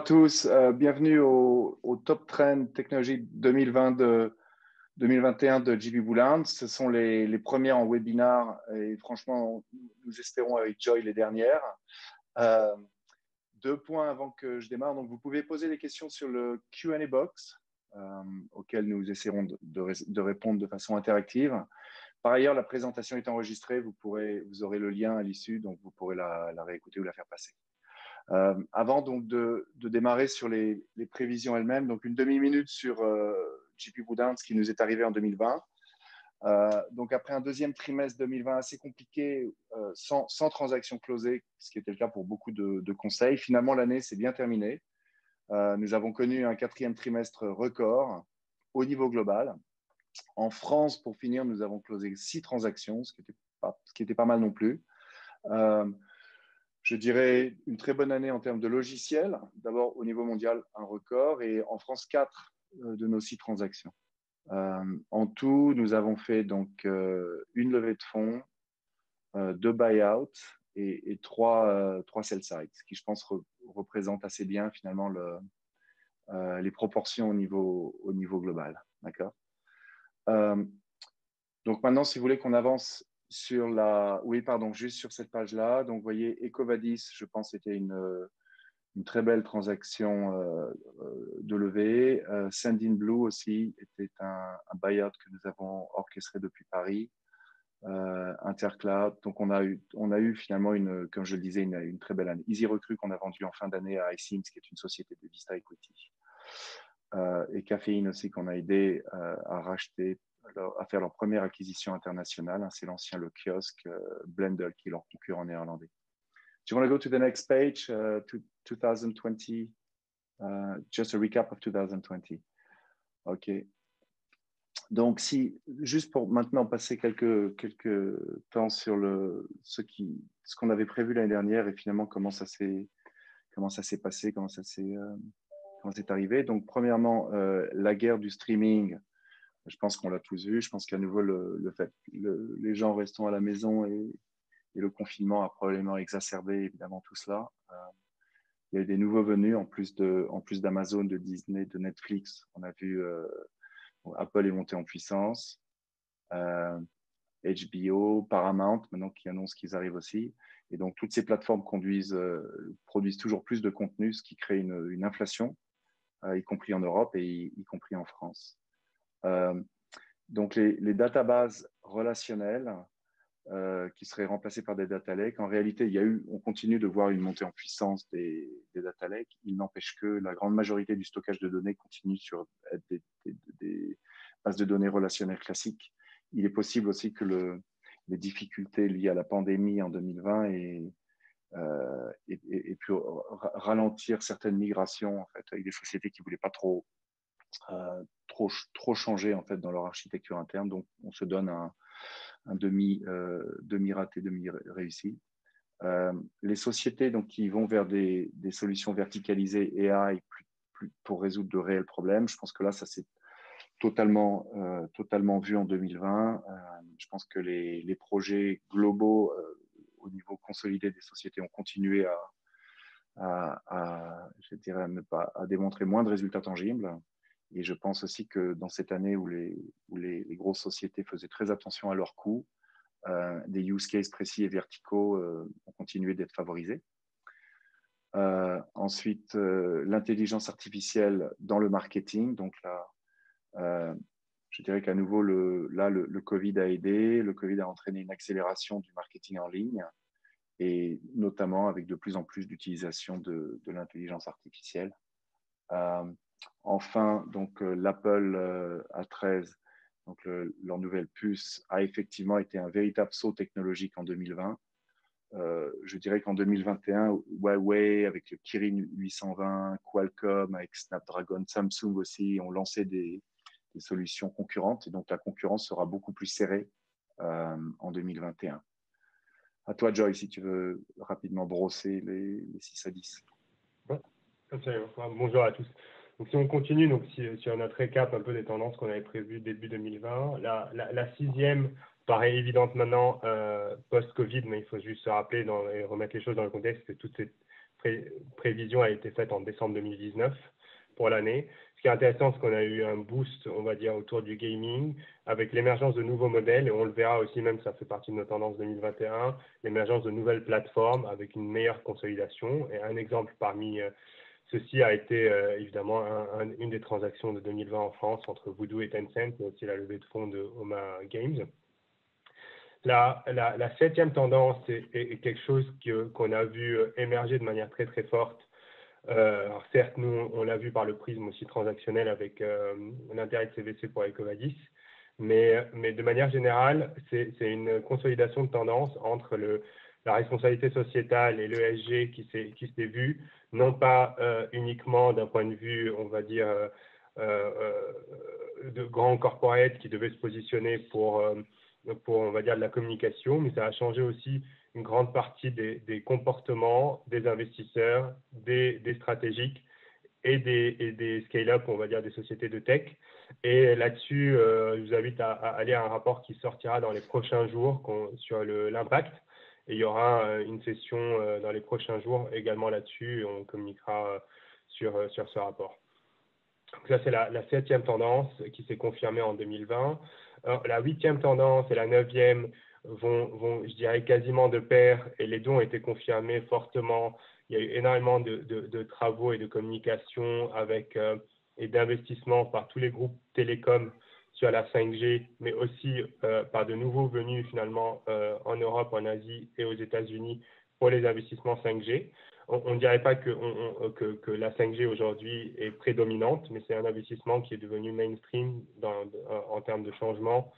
Bonjour à tous, bienvenue au Top Trend Technologie 2021 de JB Boulogne. Ce sont les premières en webinar et franchement, nous espérons avec Joy les dernières. Deux points avant que je démarre. Donc, vous pouvez poser des questions sur le Q&A box auquel nous essaierons de répondre de façon interactive. Par ailleurs, la présentation est enregistrée. Vous aurez le lien à l'issue, donc vous pourrez la réécouter ou la faire passer. Avant donc de démarrer sur les prévisions elles-mêmes, donc une demi-minute sur JP Boulogne, ce qui nous est arrivé en 2020. Donc après un deuxième trimestre 2020 assez compliqué, sans transactions closées, ce qui était le cas pour beaucoup de conseils, finalement l'année s'est bien terminée. Nous avons connu un quatrième trimestre record au niveau global. En France, pour finir, nous avons closé 6 transactions, ce qui était pas mal non plus. Je dirais une très bonne année en termes de logiciels. D'abord, au niveau mondial, un record. Et en France, 4 de nos 6 transactions. En tout, nous avons fait donc une levée de fonds, 2 buyouts et 3 sell-sides, ce qui, je pense, représente assez bien finalement les proportions au niveau global. D'accord. Donc maintenant, si vous voulez qu'on avance sur juste sur cette page-là. Donc, vous voyez, EcoVadis, je pense, c'était une très belle transaction de levée. Sendinblue aussi était un buyout que nous avons orchestré depuis Paris. Intercloud. Donc, on a eu finalement, comme je le disais, une très belle année. EasyRecruit qu'on a vendu en fin d'année à iSeams, qui est une société de Vista Equity. Et Caféine aussi qu'on a aidé à racheter, à faire leur première acquisition internationale. C'est l'ancien le kiosque Blendel, qui est leur concurrent néerlandais. Do you want to go to the next page, 2020, just a recap of 2020. OK. Donc, juste pour maintenant passer quelques temps sur ce qu'on avait prévu l'année dernière et finalement comment ça s'est passé, comment c'est arrivé. Donc, premièrement, la guerre du streaming. Je pense qu'on l'a tous vu. Je pense qu'à nouveau, le fait que les gens restant à la maison et le confinement a probablement exacerbé évidemment tout cela. Il y a eu des nouveaux venus en plus d'Amazon, de Disney, de Netflix. On a vu Apple est monté en puissance, HBO, Paramount maintenant qui annoncent qu'ils arrivent aussi. Et donc toutes ces plateformes produisent toujours plus de contenu, ce qui crée une inflation, y compris en Europe et y compris en France. Donc les databases relationnelles qui seraient remplacées par des data lakes. En réalité, on continue de voir une montée en puissance des data lakes. Il n'empêche que la grande majorité du stockage de données continue sur être des bases de données relationnelles classiques. Il est possible aussi que les difficultés liées à la pandémie en 2020 aient pu ralentir certaines migrations en fait, avec des sociétés qui ne voulaient pas trop changer en fait, dans leur architecture interne. Donc, on se donne un demi-raté, demi-réussi. Les sociétés donc, qui vont vers des solutions verticalisées AI pour résoudre de réels problèmes, je pense que là, ça s'est totalement vu en 2020. Je pense que les projets globaux au niveau consolidé des sociétés ont continué à démontrer moins de résultats tangibles. Et je pense aussi que dans cette année où les grosses sociétés faisaient très attention à leurs coûts, des use cases précis et verticaux ont continué d'être favorisés. Ensuite, l'intelligence artificielle dans le marketing. Donc là, je dirais qu'à nouveau, le Covid a aidé. Le Covid a entraîné une accélération du marketing en ligne et notamment avec de plus en plus d'utilisation de l'intelligence artificielle. Enfin, donc l'Apple A13, donc leur nouvelle puce, a effectivement été un véritable saut technologique en 2020. Je dirais qu'en 2021, Huawei avec le Kirin 820, Qualcomm avec Snapdragon, Samsung aussi ont lancé des solutions concurrentes et donc la concurrence sera beaucoup plus serrée en 2021. À toi, Joy, si tu veux rapidement brosser les 6 à 10. Ouais, absolument. Bonjour à tous. Donc, si on continue, donc sur notre récap un peu des tendances qu'on avait prévues début 2020, la sixième paraît évidente maintenant post-Covid, mais il faut juste se rappeler et remettre les choses dans le contexte que toutes ces prévision a été faite en décembre 2019 pour l'année. Ce qui est intéressant, c'est qu'on a eu un boost, on va dire, autour du gaming, avec l'émergence de nouveaux modèles, et on le verra aussi, même ça fait partie de nos tendances 2021, l'émergence de nouvelles plateformes avec une meilleure consolidation. Et un exemple parmi ceci a été évidemment une des transactions de 2020 en France entre Voodoo et Tencent, et aussi la levée de fonds de Homa Games. La 7e tendance est quelque chose qu'on a vu émerger de manière très très forte. Alors certes, nous, on l'a vu par le prisme aussi transactionnel avec l'intérêt de CVC pour Ecovadis, mais de manière générale, c'est une consolidation de tendance entre la responsabilité sociétale et l'ESG qui s'est vue, non pas uniquement d'un point de vue, on va dire, de grands corporates qui devaient se positionner pour, on va dire, de la communication, mais ça a changé aussi une grande partie des comportements des investisseurs, des stratégiques et des scale-up, on va dire des sociétés de tech. Et là-dessus, je vous invite à lire un rapport qui sortira dans les prochains jours sur l'impact. Et il y aura une session dans les prochains jours également là-dessus. On communiquera sur ce rapport. Donc ça, c'est la 7e tendance qui s'est confirmée en 2020. La 8e tendance et la 9e vont, je dirais, quasiment de pair, et les deux ont été confirmés fortement. Il y a eu énormément de travaux et de communication et d'investissements par tous les groupes télécoms sur la 5G, mais aussi par de nouveaux venus finalement en Europe, en Asie et aux États-Unis pour les investissements 5G. On ne dirait pas que la 5G aujourd'hui est prédominante, mais c'est un investissement qui est devenu mainstream en termes de changement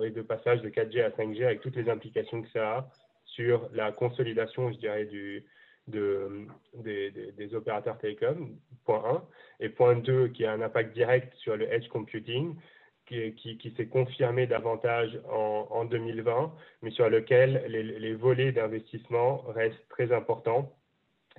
et de passage de 4G à 5G, avec toutes les implications que ça a sur la consolidation, je dirais, des opérateurs télécoms, point 1. Et point 2, qui a un impact direct sur le edge computing, qui s'est confirmé davantage en 2020, mais sur lequel les volets d'investissement restent très importants,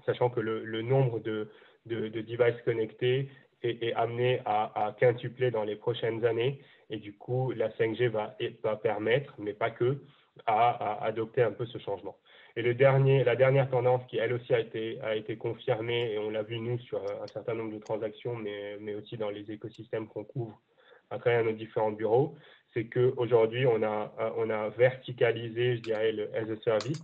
sachant que le nombre de devices connectés est amené à quintupler dans les prochaines années. Et du coup, la 5G va permettre, mais pas que, à adopter un peu ce changement. Et la dernière tendance qui, elle aussi, a été confirmée, et on l'a vu, nous, sur un certain nombre de transactions, mais aussi dans les écosystèmes qu'on couvre à travers nos différents bureaux, c'est qu'aujourd'hui, on a verticalisé, je dirais, le as a service,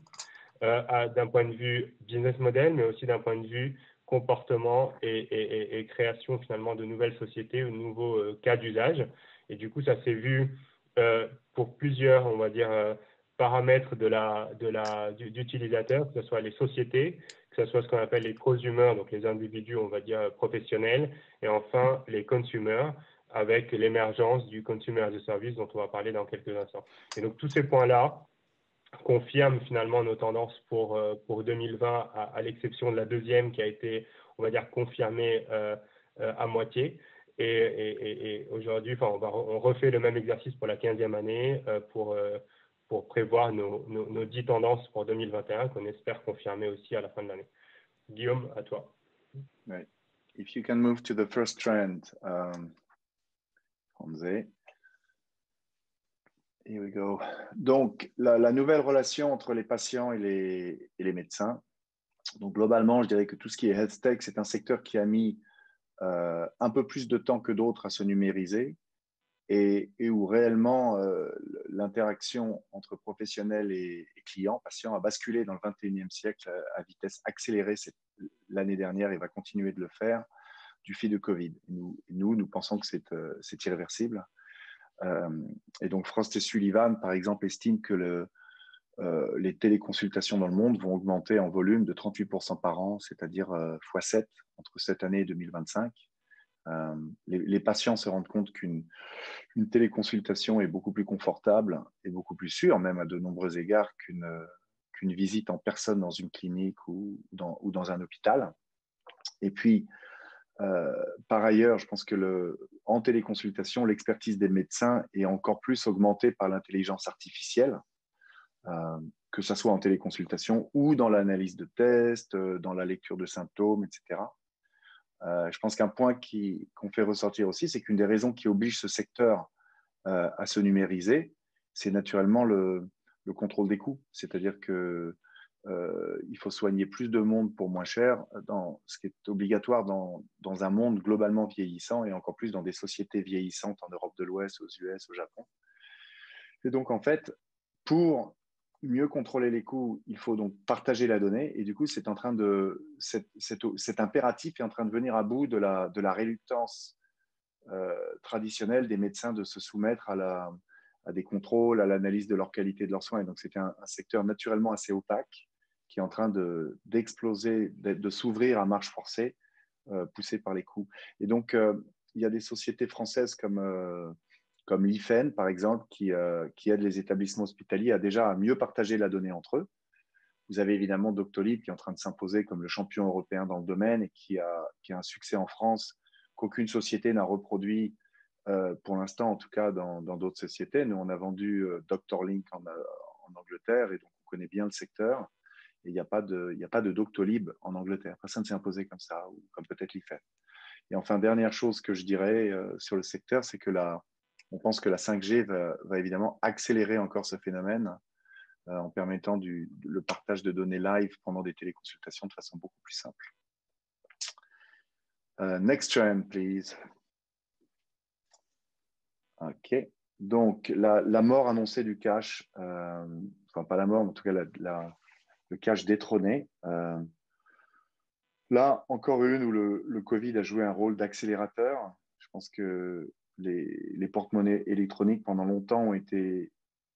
d'un point de vue business model, mais aussi d'un point de vue comportement et création finalement de nouvelles sociétés ou de nouveaux cas d'usage. Et du coup, ça s'est vu pour plusieurs, on va dire, paramètres d'utilisateur, que ce soit les sociétés, que ce soit ce qu'on appelle les prosumers, donc les individus, on va dire, professionnels, et enfin les consumers, avec l'émergence du consumer as a service dont on va parler dans quelques instants. Et donc, tous ces points-là confirment finalement nos tendances pour 2020, à l'exception de la deuxième qui a été, on va dire, confirmée à moitié. Et aujourd'hui, on refait le même exercice pour la 15e année pour prévoir nos 10 tendances pour 2021 qu'on espère confirmer aussi à la fin de l'année. Guillaume, à toi. Right. If you can move to the first trend, Franze. Here we go. Donc, la nouvelle relation entre les patients et les médecins. Donc, globalement, je dirais que tout ce qui est health tech, c'est un secteur qui a mis un peu plus de temps que d'autres à se numériser et où réellement l'interaction entre professionnels et clients, patients, a basculé dans le 21e siècle à vitesse accélérée l'année dernière et va continuer de le faire du fait de Covid. Nous pensons que c'est irréversible. Et donc, Frost et Sullivan, par exemple, estiment que les téléconsultations dans le monde vont augmenter en volume de 38% par an, c'est-à-dire x7 entre cette année et 2025. Les patients se rendent compte qu'une téléconsultation est beaucoup plus confortable et beaucoup plus sûre, même à de nombreux égards, qu'une visite en personne dans une clinique ou dans un hôpital. Et puis, par ailleurs, je pense que en téléconsultation, l'expertise des médecins est encore plus augmentée par l'intelligence artificielle, que ce soit en téléconsultation ou dans l'analyse de tests, dans la lecture de symptômes, etc. Je pense qu'un point qu'on fait ressortir aussi, c'est qu'une des raisons qui oblige ce secteur à se numériser, c'est naturellement le contrôle des coûts. C'est-à-dire que il faut soigner plus de monde pour moins cher, ce qui est obligatoire dans un monde globalement vieillissant et encore plus dans des sociétés vieillissantes en Europe de l'Ouest, aux US, au Japon. Et donc, en fait, pour mieux contrôler les coûts, il faut donc partager la donnée. Et du coup, cet impératif est en train de venir à bout de la réluctance traditionnelle des médecins de se soumettre à des contrôles, à l'analyse de leur qualité de leurs soins. Et donc, c'était un secteur naturellement assez opaque qui est en train d'exploser, de s'ouvrir à marche forcée, poussé par les coûts. Et donc, il y a des sociétés françaises comme l'IFEN, par exemple, qui aide les établissements hospitaliers à mieux partager la donnée entre eux. Vous avez évidemment Doctolib qui est en train de s'imposer comme le champion européen dans le domaine et qui a un succès en France qu'aucune société n'a reproduit pour l'instant, en tout cas dans d'autres sociétés. Nous, on a vendu Doctorlink en Angleterre et donc on connaît bien le secteur. Et il n'y a pas de Doctolib en Angleterre. Personne ne s'est imposé comme ça, ou comme peut-être l'IFEN. Et enfin, dernière chose que je dirais sur le secteur, c'est que on pense que la 5G va évidemment accélérer encore ce phénomène en permettant le partage de données live pendant des téléconsultations de façon beaucoup plus simple. Next trend, please. OK. Donc, la mort annoncée du cash, enfin pas la mort, mais en tout cas le cash détrôné. Là, encore une où le Covid a joué un rôle d'accélérateur. Je pense que les porte-monnaies électroniques pendant longtemps ont été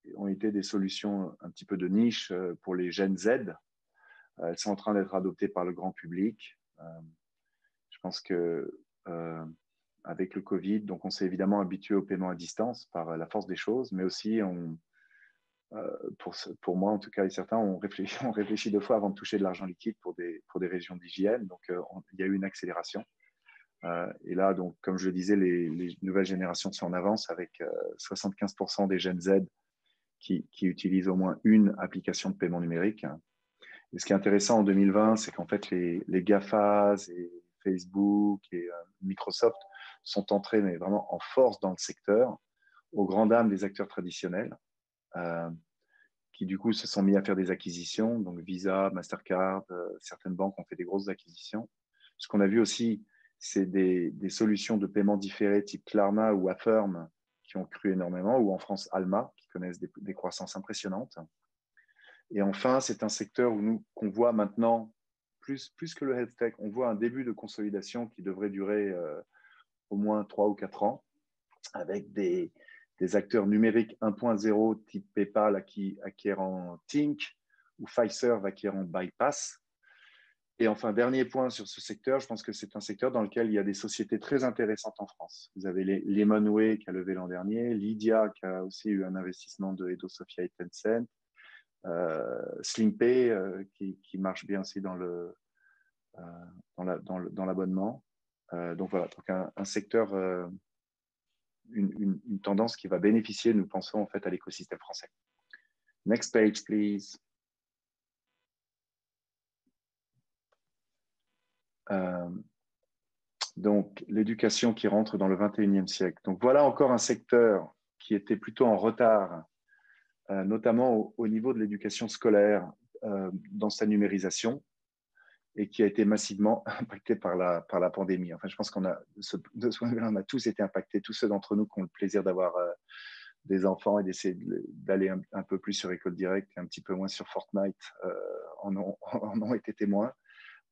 des solutions un petit peu de niche pour les Gen Z. Elles sont en train d'être adoptées par le grand public. Je pense que avec le Covid, donc on s'est évidemment habitué au paiement à distance par la force des choses, mais aussi pour moi en tout cas et certains, on réfléchit 2 fois avant de toucher de l'argent liquide pour des régions d'hygiène. Donc il y a eu une accélération. Et là, donc, comme je le disais, les nouvelles générations sont en avance avec 75% des Gen Z qui utilisent au moins une application de paiement numérique. Et ce qui est intéressant en 2020, c'est qu'en fait, les GAFAs et Facebook et Microsoft sont entrés mais vraiment en force dans le secteur, aux grandes dames des acteurs traditionnels, qui du coup se sont mis à faire des acquisitions. Donc Visa, Mastercard, certaines banques ont fait des grosses acquisitions. Ce qu'on a vu aussi, c'est des solutions de paiement différés type Klarna ou Affirm qui ont cru énormément, ou en France Alma, qui connaissent des croissances impressionnantes. Et enfin, c'est un secteur qu'on voit maintenant, plus que le health tech, on voit un début de consolidation qui devrait durer au moins 3 ou 4 ans, avec des acteurs numériques 1.0 type PayPal acquérant Tink ou Fiserv acquérant Bypass. Et enfin, dernier point sur ce secteur, je pense que c'est un secteur dans lequel il y a des sociétés très intéressantes en France. Vous avez Lemonway qui a levé l'an dernier, Lydia qui a aussi eu un investissement de Edo Sophia et Tencent, SlimPay qui marche bien aussi dans l'abonnement. Donc voilà, donc un secteur, une tendance qui va bénéficier, nous pensons en fait à l'écosystème français. Next page, please. Donc, l'éducation qui rentre dans le 21e siècle. Donc, voilà encore un secteur qui était plutôt en retard, notamment au niveau de l'éducation scolaire, dans sa numérisation, et qui a été massivement impacté par la pandémie. Enfin, je pense de ce point de vue-là, on a tous été impactés, tous ceux d'entre nous qui ont le plaisir d'avoir des enfants et d'essayer d'aller un peu plus sur École Directe et un petit peu moins sur Fortnite en ont été témoins.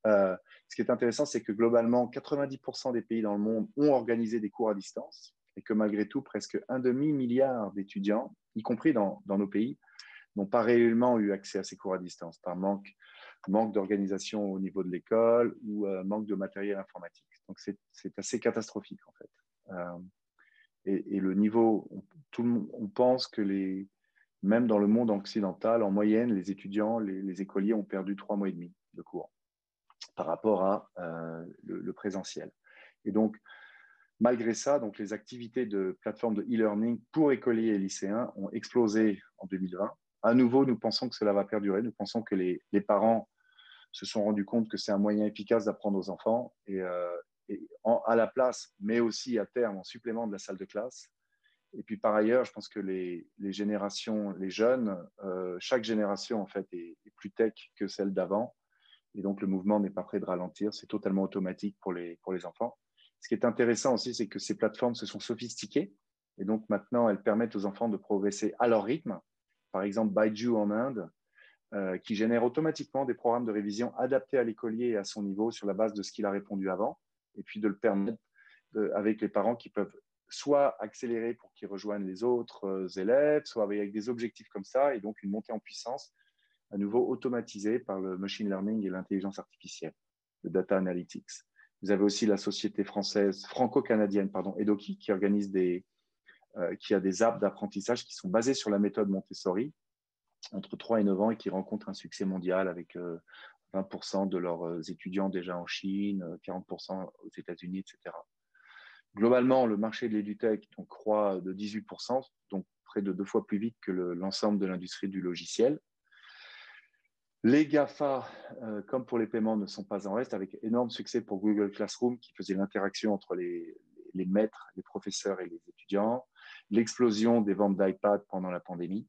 Ce qui est intéressant, c'est que globalement, 90% des pays dans le monde ont organisé des cours à distance et que malgré tout, presque 1,5 milliard d'étudiants, y compris dans nos pays, n'ont pas réellement eu accès à ces cours à distance par manque d'organisation au niveau de l'école ou manque de matériel informatique. Donc, c'est assez catastrophique, en fait. Et le niveau, on pense que même dans le monde occidental, en moyenne, les étudiants, les écoliers ont perdu 3 mois et demi de cours par rapport à le présentiel. Et donc, malgré ça, donc, les activités de plateforme de e-learning pour écoliers et lycéens ont explosé en 2020. À nouveau, nous pensons que cela va perdurer. Nous pensons que les parents se sont rendus compte que c'est un moyen efficace d'apprendre aux enfants et à la place, mais aussi à terme en supplément de la salle de classe. Et puis par ailleurs, je pense que les générations, les jeunes, chaque génération en fait est plus tech que celle d'avant. Et donc, le mouvement n'est pas prêt de ralentir. C'est totalement automatique pour les enfants. Ce qui est intéressant aussi, c'est que ces plateformes se sont sophistiquées. Et donc, maintenant, elles permettent aux enfants de progresser à leur rythme. Par exemple, Baiju en Inde, qui génère automatiquement des programmes de révision adaptés à l'écolier et à son niveau sur la base de ce qu'il a répondu avant. Et puis, de le permettre avec les parents qui peuvent soit accélérer pour qu'ils rejoignent les autres élèves, soit avec des objectifs comme ça, et donc une montée en puissance à nouveau automatisée par le machine learning et l'intelligence artificielle, le data analytics. Vous avez aussi la société française, franco-canadienne, Edoki, qui organise qui a des apps d'apprentissage qui sont basées sur la méthode Montessori entre 3 et 9 ans et qui rencontrent un succès mondial avec 20% de leurs étudiants déjà en Chine, 40% aux États-Unis, etc. Globalement, le marché de l'EduTech croît de 18%, donc près de 2 fois plus vite que l'ensemble de l'industrie du logiciel. Les GAFA, comme pour les paiements, ne sont pas en reste, avec énorme succès pour Google Classroom, qui faisait l'interaction entre les maîtres, les professeurs et les étudiants, l'explosion des ventes d'iPad pendant la pandémie.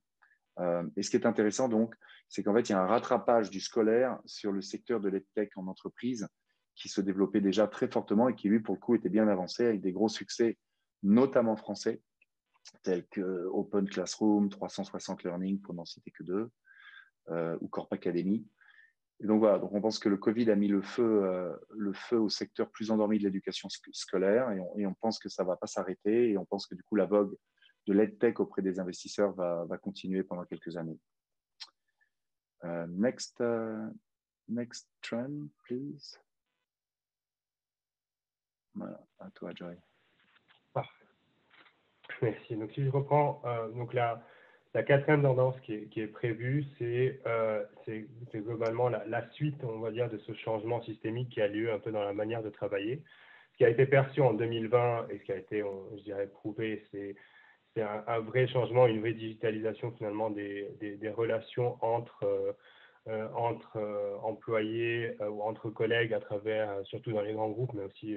Et ce qui est intéressant, donc, c'est qu'en fait, il y a un rattrapage du scolaire sur le secteur de l'EdTech en entreprise qui se développait déjà très fortement et qui, lui, pour le coup, était bien avancé avec des gros succès, notamment français, tels que Open Classroom, 360 Learning, pour n'en citer que 2, ou Corp Academy. Et donc voilà, donc on pense que le Covid a mis le feu au secteur plus endormi de l'éducation scolaire et on pense que ça ne va pas s'arrêter et on pense que du coup la vogue de l'EdTech auprès des investisseurs va continuer pendant quelques années. Next trend, please. Voilà, à toi, Joy. Parfait. Merci. Donc, si je reprends, donc la quatrième tendance qui est prévue, c'est globalement la suite, on va dire, de ce changement systémique qui a lieu un peu dans la manière de travailler. Ce qui a été perçu en 2020 et ce qui a été, je dirais, prouvé, c'est un vrai changement, une vraie digitalisation finalement des relations entre employés ou entre collègues à travers, surtout dans les grands groupes, mais aussi,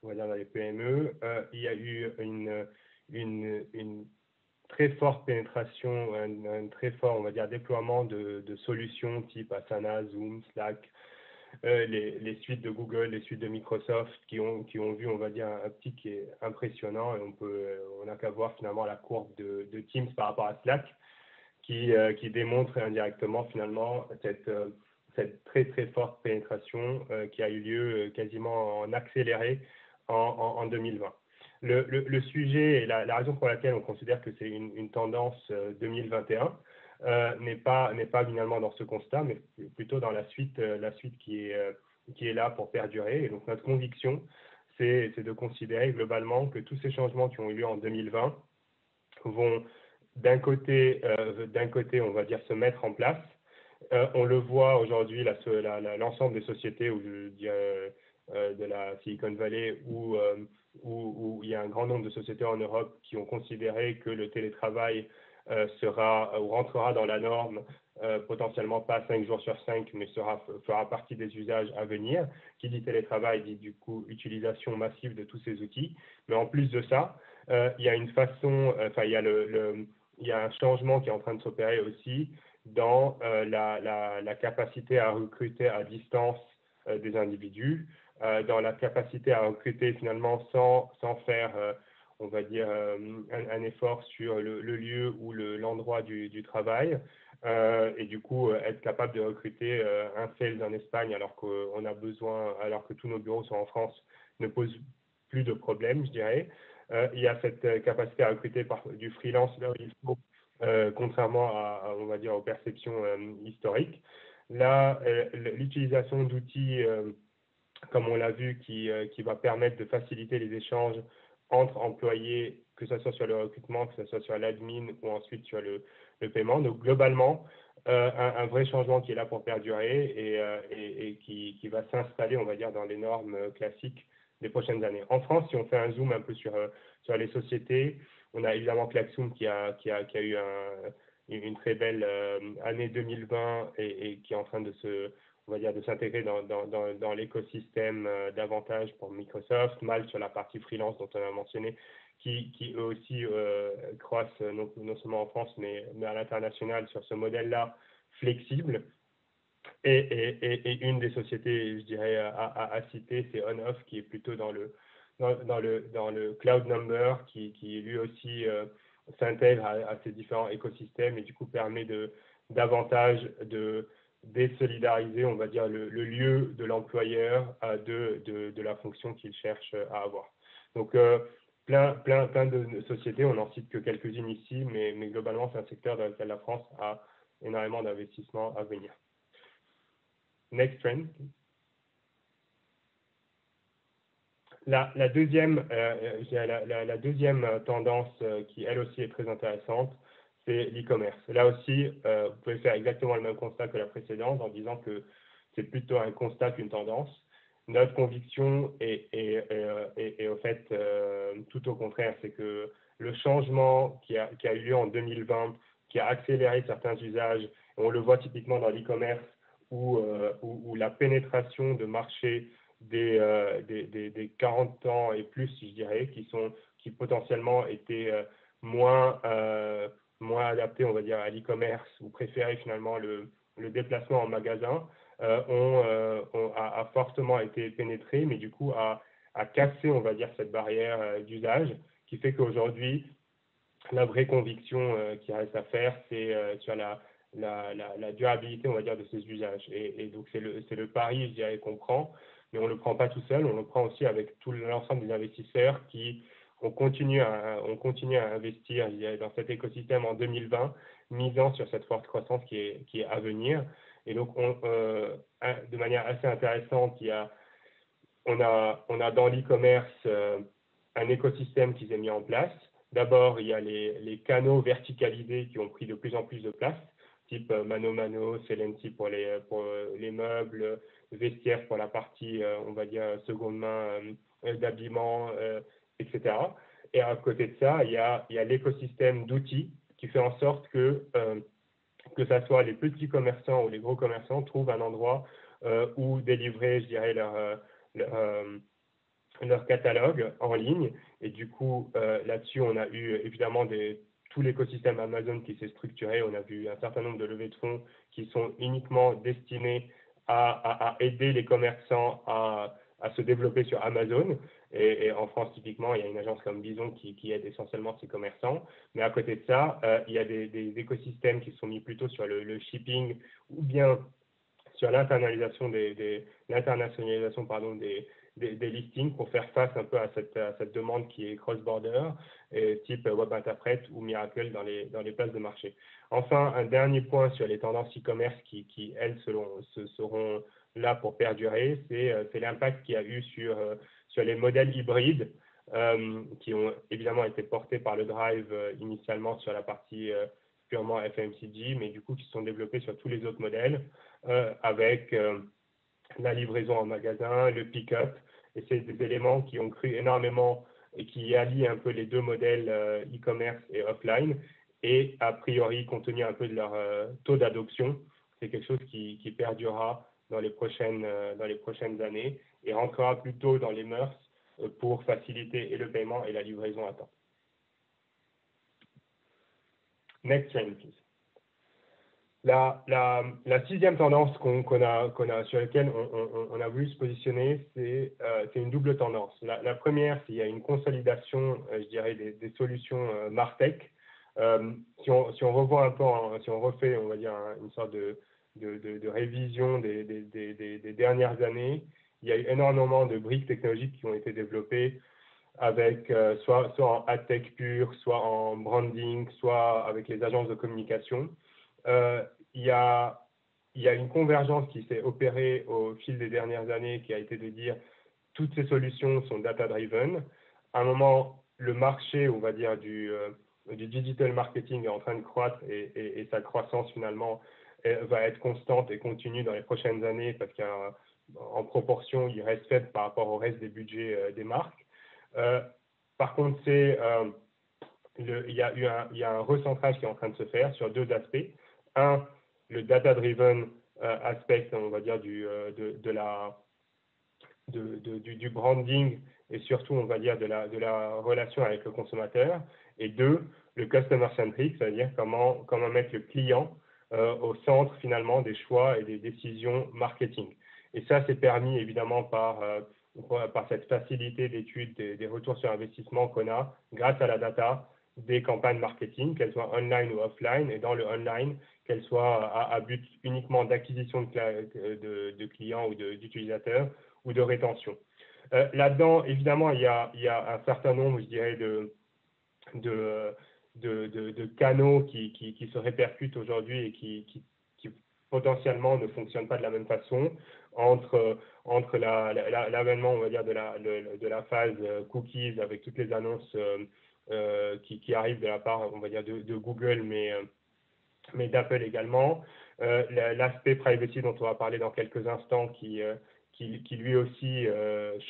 on va dire, dans les PME. Il y a eu une très forte pénétration, un très fort, on va dire, déploiement de solutions type Asana, Zoom, Slack, les suites de Google, les suites de Microsoft qui ont vu, on va dire, un pic qui est impressionnant et on n'a qu'à voir finalement la courbe de Teams par rapport à Slack qui démontre indirectement finalement cette très très forte pénétration qui a eu lieu quasiment en accéléré en 2020. Le sujet et la raison pour laquelle on considère que c'est une tendance 2021 n'est pas finalement dans ce constat, mais plutôt dans la suite qui est là pour perdurer. Et donc notre conviction, c'est de considérer globalement que tous ces changements qui ont eu lieu en 2020 vont d'un côté, on va dire, se mettre en place. On le voit aujourd'hui, l'ensemble des sociétés de la Silicon Valley où il y a un grand nombre de sociétés en Europe qui ont considéré que le télétravail rentrera dans la norme, potentiellement pas 5 jours sur 5, mais fera partie des usages à venir. Qui dit télétravail dit du coup utilisation massive de tous ces outils. Mais en plus de ça, il y a une façon, il y a un changement qui est en train de s'opérer aussi dans la capacité à recruter à distance des individus, dans la capacité à recruter finalement sans faire, on va dire, un effort sur le lieu ou l'endroit du travail, et du coup être capable de recruter un sales en Espagne alors que tous nos bureaux sont en France, ne pose plus de problème, je dirais. Il y a cette capacité à recruter du freelance là où il faut, contrairement on va dire, aux perceptions historiques. Là, l'utilisation d'outils comme on l'a vu, qui va permettre de faciliter les échanges entre employés, que ce soit sur le recrutement, que ce soit sur l'admin ou ensuite sur le paiement. Donc, globalement, un vrai changement qui est là pour perdurer et qui va s'installer, on va dire, dans les normes classiques des prochaines années. En France, si on fait un zoom un peu sur les sociétés, on a évidemment Klaxoon qui a eu une très belle année 2020 et qui est en train de on va dire, de s'intégrer dans l'écosystème davantage pour Microsoft, Malte sur la partie freelance dont on a mentionné, qui eux aussi croissent non seulement en France, mais à l'international sur ce modèle-là flexible Et une des sociétés, je dirais, à citer, c'est OnOff, qui est plutôt dans le Cloud Number, qui lui aussi s'intègre à ces différents écosystèmes et du coup permet davantage de désolidariser, on va dire, le lieu de l'employeur de la fonction qu'il cherche à avoir. Donc, plein de sociétés, on n'en cite que quelques-unes ici, mais globalement, c'est un secteur dans lequel la France a énormément d'investissements à venir. Next trend. La deuxième tendance qui, elle aussi, est très intéressante, c'est l'e-commerce. Là aussi, vous pouvez faire exactement le même constat que la précédente en disant que c'est plutôt un constat qu'une tendance. Notre conviction est au fait tout au contraire, c'est que le changement qui a eu lieu en 2020, qui a accéléré certains usages, on le voit typiquement dans l'e-commerce, où la pénétration de marché des 40 ans et plus, je dirais, qui potentiellement étaient moins adaptés, on va dire, à l'e-commerce ou préféraient finalement le déplacement en magasin, a fortement été pénétré, mais du coup a cassé, on va dire, cette barrière d'usage, qui fait qu'aujourd'hui, la vraie conviction qui reste à faire, c'est sur la durabilité, on va dire, de ces usages. Et donc, c'est le pari, je dirais, qu'on prend, mais on ne le prend pas tout seul, on le prend aussi avec tout l'ensemble des investisseurs qui ont continué à investir, je dirais, dans cet écosystème en 2020, misant sur cette forte croissance qui est à venir. Et donc, de manière assez intéressante, on a dans l'e-commerce un écosystème qui s'est mis en place. D'abord, il y a les canaux verticalisés qui ont pris de plus en plus de place, type Mano Mano, Celenti pour les meubles, Vestiaire pour la partie, on va dire, seconde main d'habillement, etc. Et à côté de ça, il y a l'écosystème d'outils qui fait en sorte que ça soit les petits commerçants ou les gros commerçants trouvent un endroit où délivrer, je dirais, leur catalogue en ligne. Et du coup, là-dessus, on a eu évidemment tout l'écosystème Amazon qui s'est structuré. On a vu un certain nombre de levées de fonds qui sont uniquement destinées à aider les commerçants à se développer sur Amazon. Et en France, typiquement, il y a une agence comme Bison qui aide essentiellement ces commerçants. Mais à côté de ça, il y a des écosystèmes qui sont mis plutôt sur le shipping ou bien sur l'internationalisation des listings pour faire face un peu à cette demande qui est cross-border, type Web Interpret ou Miracle dans les places de marché. Enfin, un dernier point sur les tendances e-commerce qui elles, seront là pour perdurer, c'est l'impact qu'il y a eu sur les modèles hybrides qui ont évidemment été portés par le Drive initialement sur la partie purement FMCG, mais du coup qui sont développés sur tous les autres modèles avec la livraison en magasin, le pick-up, et c'est des éléments qui ont cru énormément et qui allient un peu les deux modèles e-commerce et offline, et a priori, compte tenu un peu de leur taux d'adoption, c'est quelque chose qui perdurera dans les prochaines années et rentrera plutôt dans les mœurs pour faciliter et le paiement et la livraison à temps. Next trend, please. La sixième tendance sur laquelle on a voulu se positionner, c'est une double tendance. La première, c'est qu'il y a une consolidation, je dirais, des solutions MarTech. Si on revoit un peu, si on refait, on va dire, une sorte de révision des dernières années, il y a eu énormément de briques technologiques qui ont été développées avec soit en AdTech pur, soit en branding, soit avec les agences de communication. Il y a une convergence qui s'est opérée au fil des dernières années qui a été de dire toutes ces solutions sont data-driven. À un moment, le marché, on va dire, du digital marketing est en train de croître et sa croissance finalement va être constante et continue dans les prochaines années parce qu'en proportion, il reste faible par rapport au reste des budgets des marques. Par contre, il y a un recentrage qui est en train de se faire sur deux aspects. Un, le data-driven aspect, on va dire, du branding et surtout, on va dire, de la relation avec le consommateur. Et deux, le customer-centric, c'est-à-dire comment mettre le client au centre finalement des choix et des décisions marketing. Et ça, c'est permis évidemment par cette facilité d'étude des retours sur investissement qu'on a grâce à la data des campagnes marketing, qu'elles soient online ou offline, et dans le online, qu'elles soient à but uniquement d'acquisition de clients ou d'utilisateurs ou de rétention. Là-dedans, évidemment, il y a un certain nombre, je dirais, de canaux qui se répercutent aujourd'hui et qui potentiellement ne fonctionnent pas de la même façon entre l'avènement, on va dire, de la phase cookies avec toutes les annonces qui arrivent de la part, on va dire, de Google, mais d'Apple également. L'aspect privacy dont on va parler dans quelques instants qui lui aussi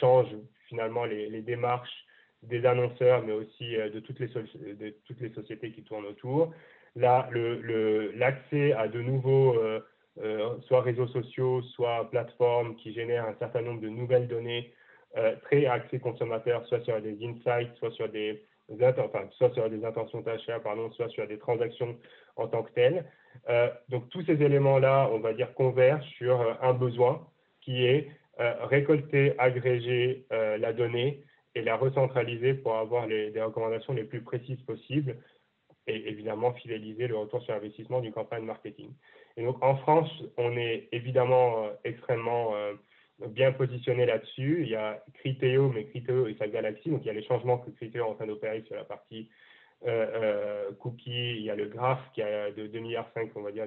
change finalement les démarches des annonceurs, mais aussi de toutes les sociétés qui tournent autour. Là, l'accès à de nouveaux soit réseaux sociaux, soit plateformes qui génèrent un certain nombre de nouvelles données très axées consommateurs, soit sur des insights, soit sur des intentions d'achat, soit sur des transactions en tant que telles. Donc, tous ces éléments-là, on va dire, convergent sur un besoin qui est récolter, agréger la donnée et la recentraliser pour avoir des recommandations les plus précises possibles et évidemment fidéliser le retour sur investissement d'une campagne marketing. Et donc, en France, on est évidemment extrêmement bien positionné là-dessus. Il y a Criteo, mais Criteo et sa galaxie. Donc, il y a les changements que Criteo est en train d'opérer sur la partie cookies. Il y a le graphe qui a de 2,5 milliards, on va dire,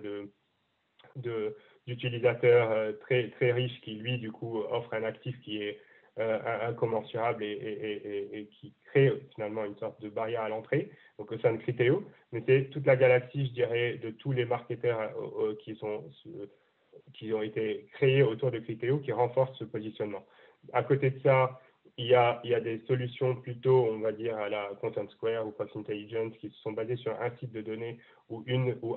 d'utilisateurs très, très riches qui, lui, du coup, offre un actif qui est incommensurable et qui crée finalement une sorte de barrière à l'entrée, donc au sein de Criteo. Mais c'est toute la galaxie, je dirais, de tous les marketeurs qui ont été créés autour de Criteo qui renforcent ce positionnement. À côté de ça, il y a des solutions plutôt, on va dire, à la Content Square ou Post Intelligence qui sont basées sur un site de données ou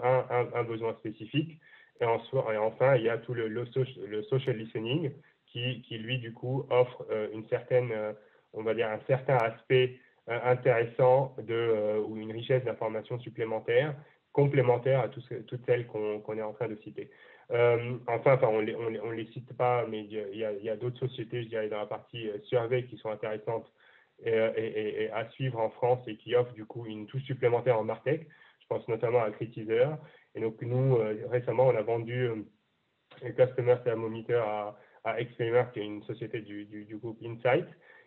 un besoin spécifique. Et enfin, il y a tout le social listening qui, lui, du coup, offre une certaine, on va dire, un certain aspect intéressant ou une richesse d'informations supplémentaires, complémentaires à toutes celles qu'on est en train de citer. Enfin, on les cite pas, mais il y a d'autres sociétés, je dirais, dans la partie survey qui sont intéressantes et à suivre en France et qui offrent du coup une touche supplémentaire en Martech. Je pense notamment à Critizer. Et donc, nous, récemment, on a vendu un Customer Thermometer à Explainer, qui est une société du groupe Insight,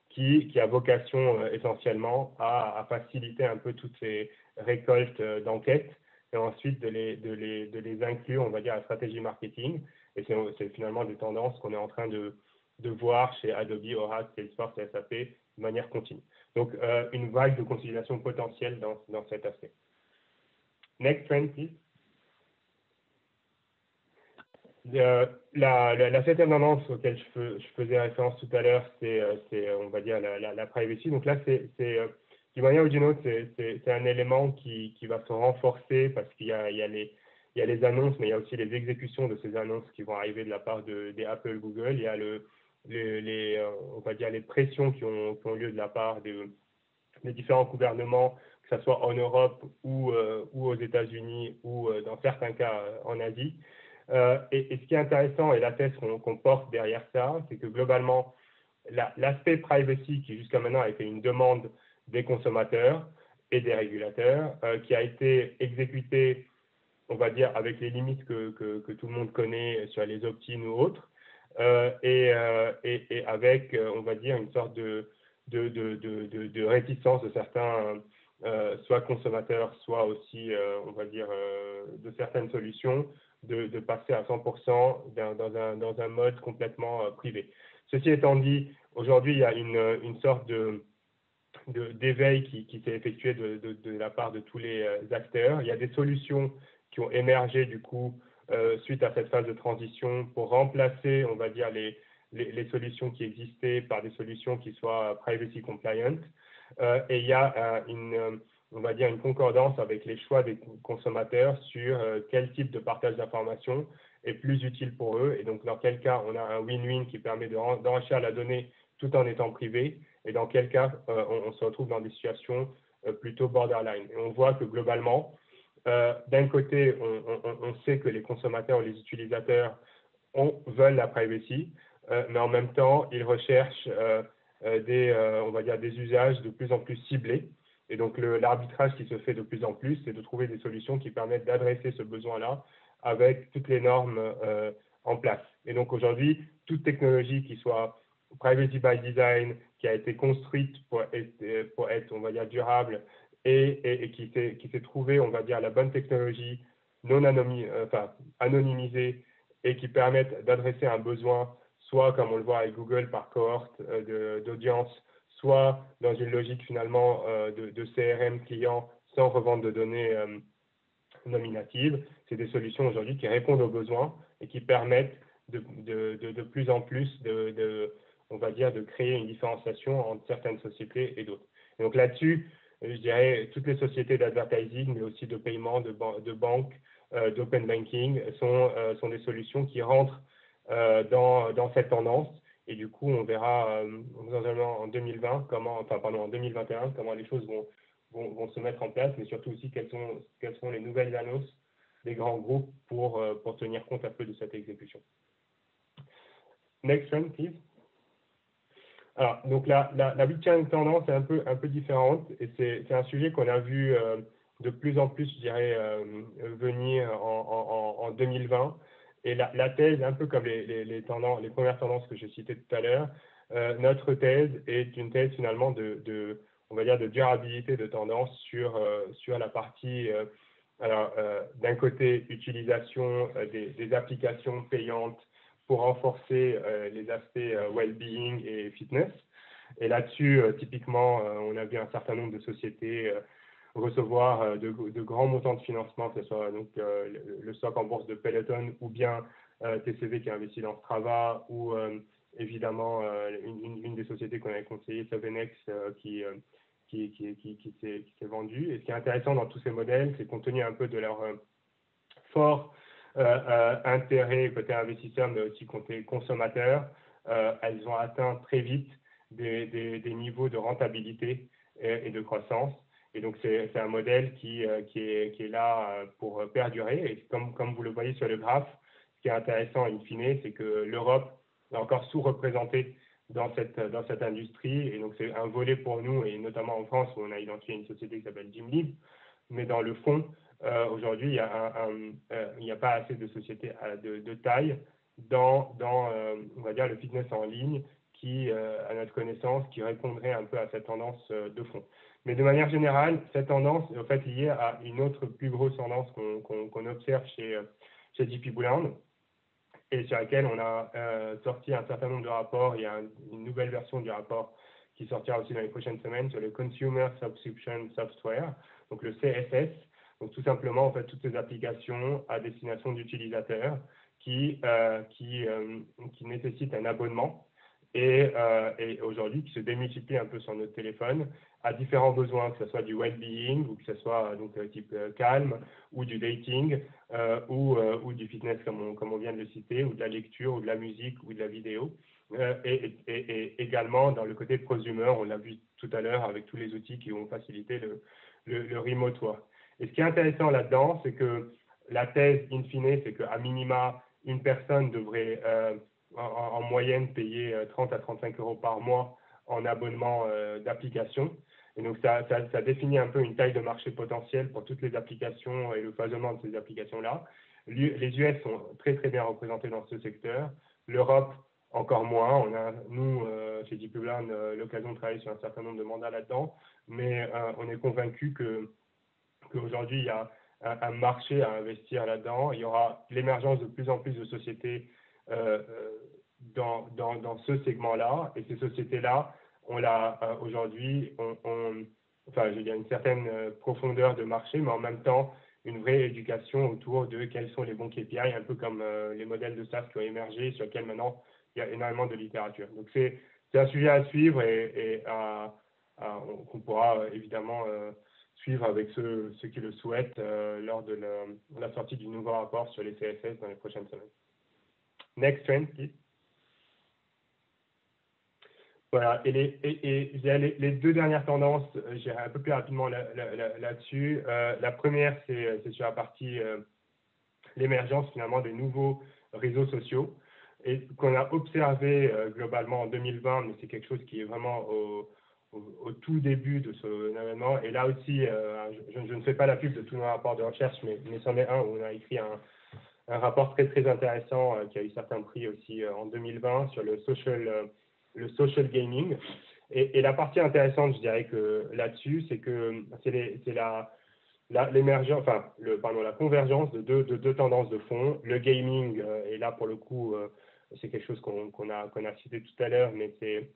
qui a vocation essentiellement à faciliter un peu toutes ces récoltes d'enquêtes et ensuite de les inclure, on va dire, à la stratégie marketing. Et c'est finalement des tendances qu'on est en train de voir chez Adobe, Oracle, Salesforce et SAP de manière continue. Donc, une vague de consolidation potentielle dans cet aspect. Next trend, please. La septième tendance auquel je faisais référence tout à l'heure, c'est on va dire, la privacy. Donc là, d'une manière ou d'une autre, c'est un élément qui va se renforcer parce qu'il y a les annonces, mais il y a aussi les exécutions de ces annonces qui vont arriver de la part des Apple, Google. Il y a on va dire, les pressions qui ont lieu de la part des différents gouvernements, que ce soit en Europe ou aux États-Unis ou dans certains cas en Asie. Et ce qui est intéressant, et la thèse qu'on porte derrière ça, c'est que globalement, l'aspect privacy, qui jusqu'à maintenant a été une demande des consommateurs et des régulateurs, qui a été exécuté, on va dire, avec les limites que tout le monde connaît sur les opt-in ou autres, et avec, on va dire, une sorte de réticence de certains, soit consommateurs, soit aussi, on va dire, de certaines solutions, de passer à 100% dans un mode complètement privé. Ceci étant dit, aujourd'hui, il y a une sorte d'éveil qui s'est effectué de la part de tous les acteurs. Il y a des solutions qui ont émergé du coup suite à cette phase de transition pour remplacer, on va dire, les solutions qui existaient par des solutions qui soient privacy compliant. Et il y a on va dire, une concordance avec les choix des consommateurs sur quel type de partage d'informations est plus utile pour eux. Et donc, dans quel cas, on a un win-win qui permet d'enrichir la donnée tout en étant privé, et dans quel cas, on se retrouve dans des situations plutôt borderline. Et on voit que globalement, d'un côté, on sait que les consommateurs ou les utilisateurs veulent la privacy, mais en même temps, ils recherchent on va dire des usages de plus en plus ciblés. Et donc, l'arbitrage qui se fait de plus en plus, c'est de trouver des solutions qui permettent d'adresser ce besoin-là avec toutes les normes en place. Et donc, aujourd'hui, toute technologie qui soit privacy by design, qui a été construite pour être, on va dire, durable et qui s'est trouvé, on va dire, la bonne technologie non anonymisée et qui permettent d'adresser un besoin, soit comme on le voit avec Google par cohorte d'audience, soit dans une logique finalement de CRM client sans revente de données nominatives. C'est des solutions aujourd'hui qui répondent aux besoins et qui permettent de plus en plus on va dire, de créer une différenciation entre certaines sociétés et d'autres. Et donc là-dessus, je dirais, toutes les sociétés d'advertising, mais aussi de paiement, de banque, d'open banking, sont des solutions qui rentrent dans cette tendance. Et du coup, on verra en 2020, en 2021, comment les choses vont se mettre en place, mais surtout aussi quelles sont les nouvelles annonces des grands groupes pour tenir compte un peu de cette exécution. Next trend, please. Alors, donc la huitième tendance est un peu différente et c'est un sujet qu'on a vu de plus en plus, je dirais, venir en 2020. Et la thèse, un peu comme les premières tendances que je citais tout à l'heure, notre thèse est une thèse finalement on va dire, de durabilité de tendance sur la partie, d'un côté, utilisation des applications payantes pour renforcer les aspects well-being et fitness. Et là-dessus, typiquement, on a vu un certain nombre de sociétés recevoir de grands montants de financement, que ce soit donc, le stock en bourse de Peloton ou bien TCV qui a investi dans Strava ou évidemment une des sociétés qu'on avait conseillées, Savenex, qui s'est vendue. Et ce qui est intéressant dans tous ces modèles, c'est compte tenu un peu de leur fort intérêt côté investisseur, mais aussi côté consommateur, elles ont atteint très vite des niveaux de rentabilité et de croissance. Et donc, c'est un modèle qui est là pour perdurer. Et comme vous le voyez sur le graphe, ce qui est intéressant, in fine, c'est que l'Europe est encore sous-représentée dans cette industrie. Et donc, c'est un volet pour nous, et notamment en France, où on a identifié une société qui s'appelle Gymlib. Mais dans le fond, aujourd'hui, il n'y a pas assez de sociétés de taille dans on va dire, le fitness en ligne qui, à notre connaissance, qui répondrait un peu à cette tendance de fond. Mais de manière générale, cette tendance est en fait liée à une autre plus grosse tendance qu'on observe chez JP Boulan et sur laquelle on a sorti un certain nombre de rapports. Il y a une nouvelle version du rapport qui sortira aussi dans les prochaines semaines sur le Consumer Subscription Software, donc le CSS. Donc tout simplement, en fait, toutes ces applications à destination d'utilisateurs qui nécessitent un abonnement et aujourd'hui qui se démultiplient un peu sur notre téléphone à différents besoins, que ce soit du well-being ou que ce soit donc type calme ou du dating ou du fitness comme on vient de le citer, ou de la lecture ou de la musique ou de la vidéo. Et également dans le côté prosumer, on l'a vu tout à l'heure avec tous les outils qui vont faciliter le remote work. Et ce qui est intéressant là-dedans, c'est que la thèse in fine, c'est qu'à minima, une personne devrait en moyenne payer 30 à 35 euros par mois en abonnement d'application. Et donc, ça définit un peu une taille de marché potentielle pour toutes les applications et le foisonnement de ces applications-là. Les US sont très, très bien représentés dans ce secteur. L'Europe, encore moins. On a, nous, chez JP Boulan, l'occasion de travailler sur un certain nombre de mandats là-dedans, mais on est convaincu qu'aujourd'hui, il y a un marché à investir là-dedans. Il y aura l'émergence de plus en plus de sociétés dans ce segment-là. Et ces sociétés-là, aujourd'hui, enfin, je veux dire, une certaine profondeur de marché, mais en même temps, une vraie éducation autour de quels sont les bons KPI, un peu comme les modèles de SaaS qui ont émergé, sur lesquels maintenant, il y a énormément de littérature. Donc, c'est un sujet à suivre et qu'on pourra évidemment suivre avec ceux qui le souhaitent lors de la sortie du nouveau rapport sur les CSS dans les prochaines semaines. Next trend, please. Voilà, et les deux dernières tendances, j'irai un peu plus rapidement là-dessus. La première, c'est sur la partie l'émergence finalement des nouveaux réseaux sociaux et qu'on a observé globalement en 2020, mais c'est quelque chose qui est vraiment au tout début de ce événement. Et là aussi, je ne fais pas la pub de tous nos rapports de recherche, mais c'en est un où on a écrit un rapport très très intéressant qui a eu certains prix aussi en 2020 sur le social gaming. Et la partie intéressante, je dirais que là-dessus, c'est que c'est l'émergence, enfin, la convergence de deux tendances de fond. Le gaming, et là pour le coup, c'est quelque chose qu'on a cité tout à l'heure, mais c'est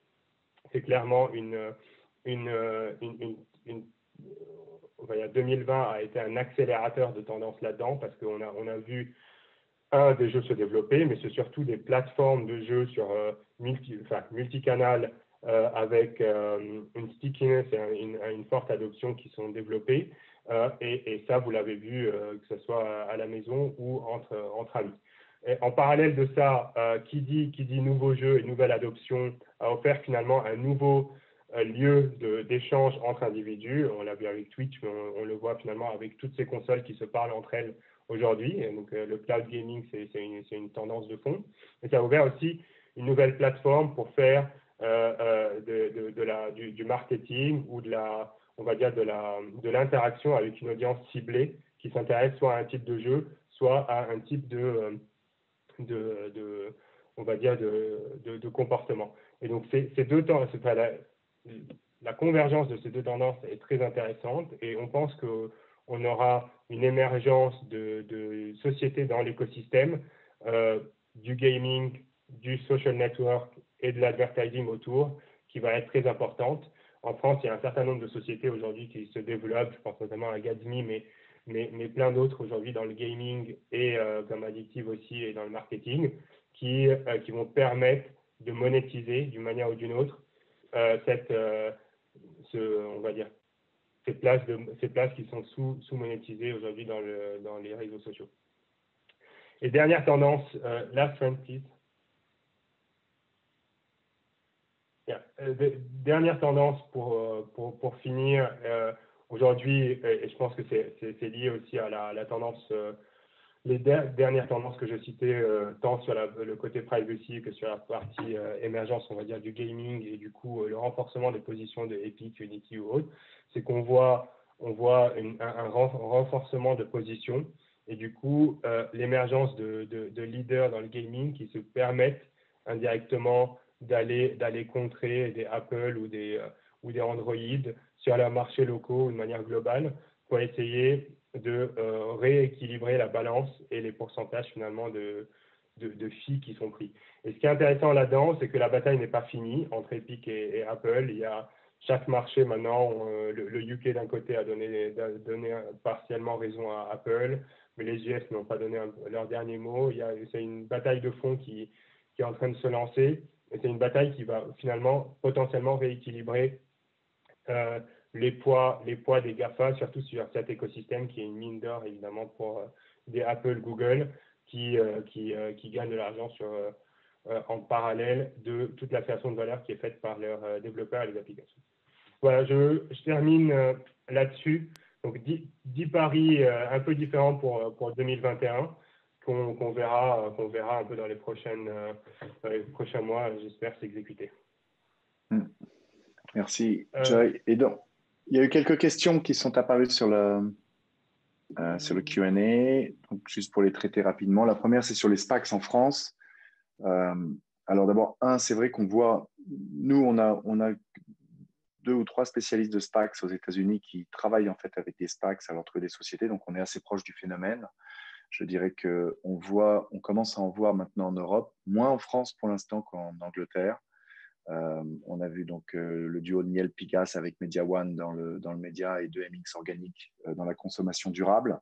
clairement on va dire 2020 a été un accélérateur de tendance là-dedans parce qu'on a vu des jeux se développer, mais c'est surtout des plateformes de jeux sur multicanal avec une stickiness et une forte adoption qui sont développées. Et ça, vous l'avez vu, que ce soit à la maison ou entre amis. Et en parallèle de ça, qui dit nouveau jeu et nouvelle adoption a offert finalement un nouveau lieu d'échange entre individus. On l'a vu avec Twitch, mais on le voit finalement avec toutes ces consoles qui se parlent entre elles aujourd'hui. Donc, le cloud gaming, c'est une tendance de fond. Et ça a ouvert aussi une nouvelle plateforme pour faire du marketing ou on va dire de l'interaction avec une audience ciblée qui s'intéresse soit à un type de jeu, soit à un type on va dire de comportement. Et donc, ces deux temps, la convergence de ces deux tendances est très intéressante et on pense qu'on aura une émergence de sociétés dans l'écosystème, du gaming, du social network et de l'advertising autour, qui va être très importante. En France, il y a un certain nombre de sociétés aujourd'hui qui se développent, je pense notamment à Gatsby, mais plein d'autres aujourd'hui dans le gaming et comme Addictive aussi et dans le marketing, qui vont permettre de monétiser d'une manière ou d'une autre on va dire, ces places qui sont sous-monétisées aujourd'hui dans les réseaux sociaux. Et dernière tendance, last trend, please. Yeah. Dernière tendance pour finir, aujourd'hui, et je pense que c'est lié aussi à la tendance, les dernières tendances que je citais, tant sur le côté privacy que sur la partie émergence, on va dire, du gaming et du coup le renforcement des positions de Epic, Unity ou autres, c'est qu'on voit un renforcement de position et du coup l'émergence de leaders dans le gaming qui se permettent indirectement d'aller contrer des Apple ou des Android sur leurs marchés locaux de manière globale pour essayer de rééquilibrer la balance et les pourcentages finalement de fees qui sont pris. Et ce qui est intéressant là-dedans, c'est que la bataille n'est pas finie entre Epic et Apple. Il y a chaque marché maintenant, le UK d'un côté a donné partiellement raison à Apple, mais les US n'ont pas donné leur dernier mot. C'est une bataille de fond qui est en train de se lancer. Et c'est une bataille qui va finalement potentiellement rééquilibrer les poids des GAFA, surtout sur cet écosystème qui est une mine d'or évidemment pour des Apple, Google, qui gagnent de l'argent en parallèle de toute la création de valeur qui est faite par leurs développeurs et les applications. Voilà, je termine là-dessus. Donc 10 paris un peu différents pour 2021 qu'on verra un peu dans les prochains mois, j'espère, s'exécuter. Merci, Joy. Et donc, il y a eu quelques questions qui sont apparues sur le Q&A, donc juste pour les traiter rapidement. La première, c'est sur les SPACs en France. Alors d'abord, c'est vrai qu'on voit, nous, on a 2 ou 3 spécialistes de SPACs aux États-Unis qui travaillent en fait avec des SPACs à leur trouver des sociétés, donc on est assez proche du phénomène. Je dirais qu'on commence à en voir maintenant en Europe, moins en France pour l'instant qu'en Angleterre. On a vu donc le duo Niel Pigas avec Media One dans le média et 2MX Organique dans la consommation durable.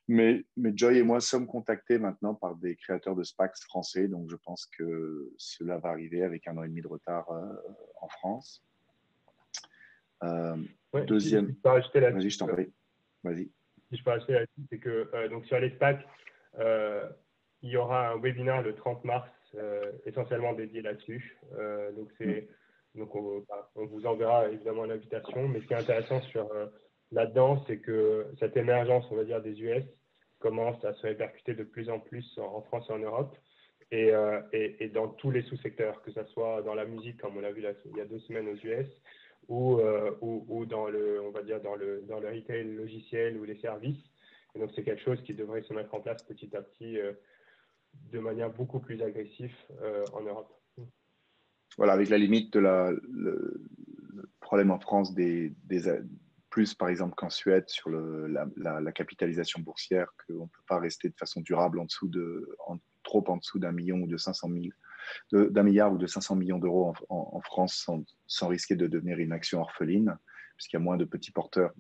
Mais Joy et moi sommes contactés maintenant par des créateurs de SPACs français, donc je pense que cela va arriver avec 1 an et demi de retard en France. Deuxième. Vas-y, je t'en prie. Vas-y. Si je peux ajouter là-dessus, c'est que donc sur les SPACs, il y aura un webinaire le 30 mars essentiellement dédié là-dessus. Donc c'est Donc, on vous enverra évidemment l'invitation. Mais ce qui est intéressant là-dedans, c'est que cette émergence, on va dire, des US commence à se répercuter de plus en plus en France et en Europe. Et dans tous les sous-secteurs, que ce soit dans la musique, comme on l'a vu là, il y a 2 semaines aux US, ou dans on va dire dans le retail logiciel ou les services. Et donc, c'est quelque chose qui devrait se mettre en place petit à petit de manière beaucoup plus agressive en Europe. Voilà, avec la limite de le problème en France plus par exemple qu'en Suède sur la capitalisation boursière, qu'on ne peut pas rester de façon durable trop en dessous d'un million ou de 500 000, d'un milliard ou de 500 millions d'euros en France sans risquer de devenir une action orpheline, puisqu'il y a moins de petits porteurs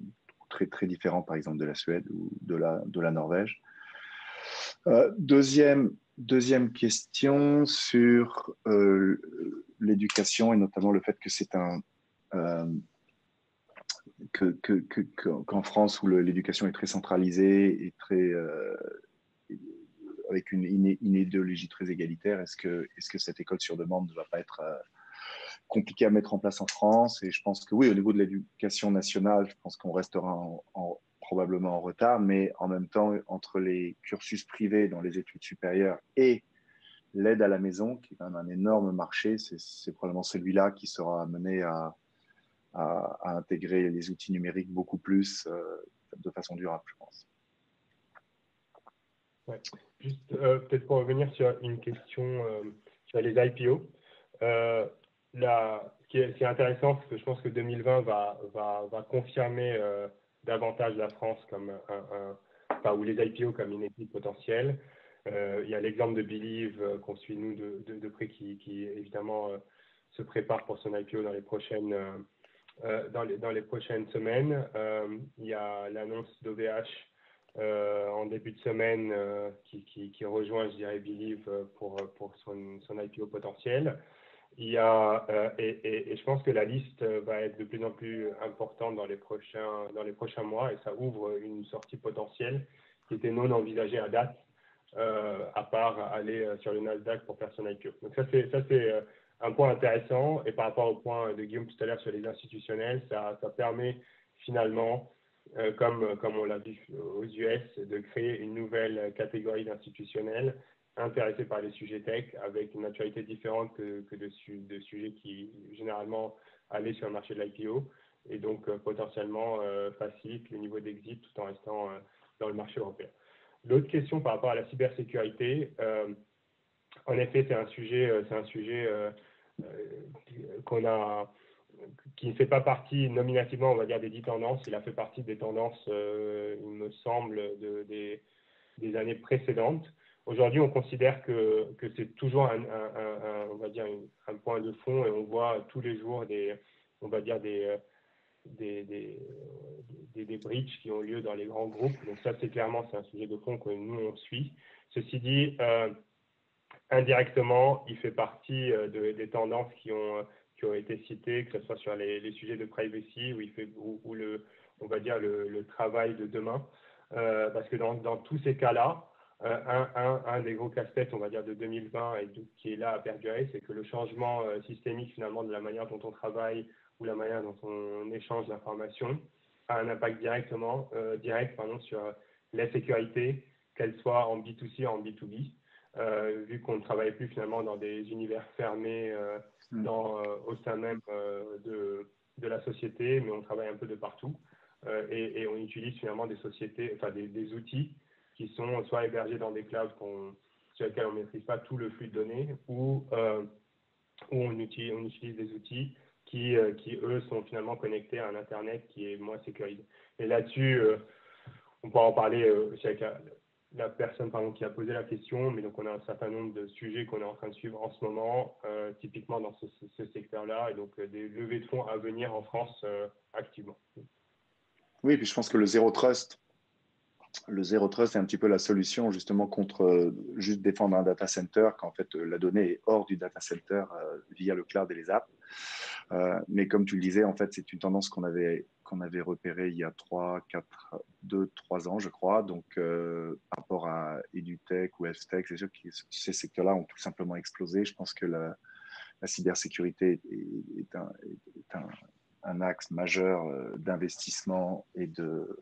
très, très différents, par exemple de la Suède ou de la Norvège. Deuxième question sur l'éducation et notamment le fait que c'est qu'en France où l'éducation est très centralisée et avec une idéologie très égalitaire, est-ce que cette école sur demande ne va pas être compliquée à mettre en place en France? Et je pense que oui, au niveau de l'éducation nationale, je pense qu'on restera probablement en retard, mais en même temps, entre les cursus privés dans les études supérieures et l'aide à la maison, qui est quand même un énorme marché, c'est probablement celui-là qui sera amené à intégrer les outils numériques beaucoup plus de façon durable, je pense. Ouais. Juste peut-être pour revenir sur une question sur les IPO. Ce qui est intéressant, c'est que je pense que 2020 va confirmer davantage la France comme ou les IPO comme une équipe potentielle. Il y a l'exemple de Believe qu'on suit nous de près qui évidemment se prépare pour son IPO dans les prochaines semaines. Il y a l'annonce d'OVH en début de semaine qui rejoint, je dirais, Believe pour son IPO potentiel. Il y a, et je pense que la liste va être de plus en plus importante dans les prochains mois et ça ouvre une sortie potentielle qui était non envisagée à date, à part aller sur le Nasdaq pour faire son IPO. Donc ça c'est un point intéressant et par rapport au point de Guillaume tout à l'heure sur les institutionnels, ça permet finalement, comme on l'a vu aux US, de créer une nouvelle catégorie d'institutionnels intéressés par les sujets tech avec une maturité différente que de sujets qui généralement allaient sur le marché de l'IPO et donc potentiellement facilitent le niveau d'exit tout en restant dans le marché européen. L'autre question par rapport à la cybersécurité, en effet, c'est un sujet qui ne fait pas partie nominativement, on va dire, des 10 tendances. Il a fait partie des tendances, il me semble, des années précédentes. Aujourd'hui, on considère que c'est toujours on va dire un point de fond et on voit tous les jours des breaches qui ont lieu dans les grands groupes. Donc ça, c'est un sujet de fond que nous, on suit. Ceci dit, indirectement, il fait partie des tendances qui ont été citées, que ce soit sur les sujets de privacy, où on va dire le travail de demain. Parce que dans tous ces cas-là, un des gros casse-têtes, on va dire, de 2020 et qui est là à perdurer, c'est que le changement systémique finalement de la manière dont on travaille ou la manière dont on échange l'information a un impact direct sur la sécurité, qu'elle soit en B2C ou en B2B, vu qu'on ne travaille plus finalement dans des univers fermés au sein même de la société, mais on travaille un peu de partout et on utilise finalement des outils qui sont soit hébergés dans des clouds sur lesquels on ne maîtrise pas tout le flux de données ou on utilise des outils qui, eux, sont finalement connectés à un Internet qui est moins sécurisé. Et là-dessus, on pourra en parler aussi avec la personne qui a posé la question, mais donc on a un certain nombre de sujets qu'on est en train de suivre en ce moment, typiquement dans ce secteur-là, et donc des levées de fonds à venir en France activement. Oui, puis je pense que le zéro trust est un petit peu la solution justement contre juste défendre un data center quand en fait la donnée est hors du data center via le cloud et les apps. Mais comme tu le disais, en fait, c'est une tendance qu'on avait repérée il y a 2-3 ans, je crois. Donc, par rapport à EduTech ou HealthTech, c'est sûr que ces secteurs-là ont tout simplement explosé. Je pense que la cybersécurité est un axe majeur d'investissement et de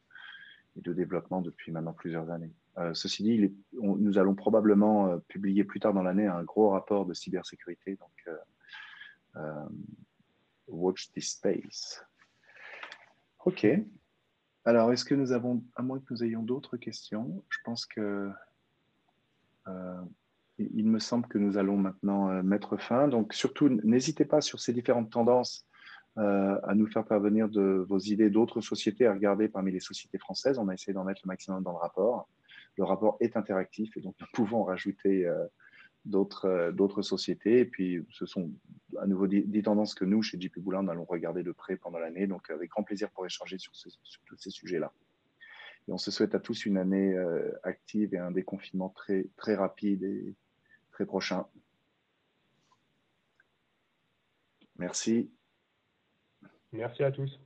développement depuis maintenant plusieurs années. Ceci dit, nous allons probablement publier plus tard dans l'année un gros rapport de cybersécurité, donc watch this space. OK. Alors, est-ce que nous avons, à moins que nous ayons d'autres questions, je pense que il me semble que nous allons maintenant mettre fin. Donc, surtout, n'hésitez pas sur ces différentes tendances à nous faire parvenir de vos idées d'autres sociétés à regarder parmi les sociétés françaises. On a essayé d'en mettre le maximum dans le rapport. Le rapport est interactif et donc nous pouvons rajouter d'autres sociétés. Et puis, ce sont à nouveau 10 tendances que nous, chez JP Boulin, nous allons regarder de près pendant l'année. Donc, avec grand plaisir pour échanger sur tous ces sujets-là. Et on se souhaite à tous une année active et un déconfinement très, très rapide et très prochain. Merci. Merci à tous.